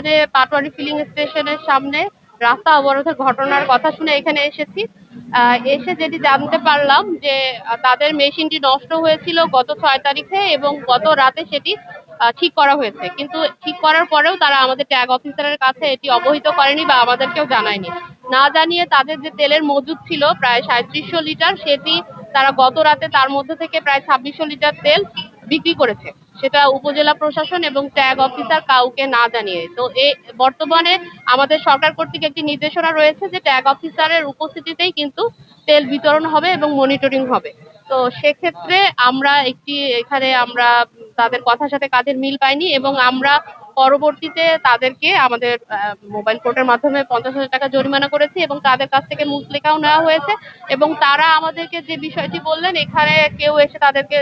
এখানে পাটোয়ারি ফিলিং স্টেশনের সামনে রাস্তা অবরোধের ঘটনার কথা শুনে এখানে এসেছি। এসে যেটি জানতে পারলাম যে তাদের মেশিনটি নষ্ট হয়েছিল গত 6 তারিখে এবং গত রাতে সেটি ঠিক করা হয়েছে, কিন্তু ঠিক করার পরেও তারা আমাদের ট্যাগ অফিসারের কাছে এটি অবহিত করেনি বা আমাদেরকেও জানায়নি। না জানিয়ে তাদের যে তেলের মজুদ ছিল প্রায় 3700 লিটার, সেটি তারা গত রাতে তার মধ্যে থেকে প্রায় 2600 লিটার তেল বিক্রি করেছে, সেটা উপজেলা প্রশাসন এবং ট্যাগ অফিসার কাউকে না জানিয়ে। তো বর্তমানে আমাদের সরকার কর্তৃক একটি নির্দেশনা রয়েছে যে ট্যাগ অফিসারের উপস্থিতিতেই কিন্তু তেল বিতরণ হবে এবং মনিটরিং হবে। তো সেক্ষেত্রে আমরা তাদের কথার সাথে কাজের মিল পাইনি এবং আমরা পরবর্তীতে তাদেরকে আমাদের মোবাইল কোর্টের মাধ্যমে 50,000 টাকা জরিমানা করেছি এবং তাদের কাছ থেকে মুচলেখাও নেওয়া হয়েছে এবং তারা আমাদেরকে যে বিষয়টি বললেন, এখানে কেউ এসে তাদেরকে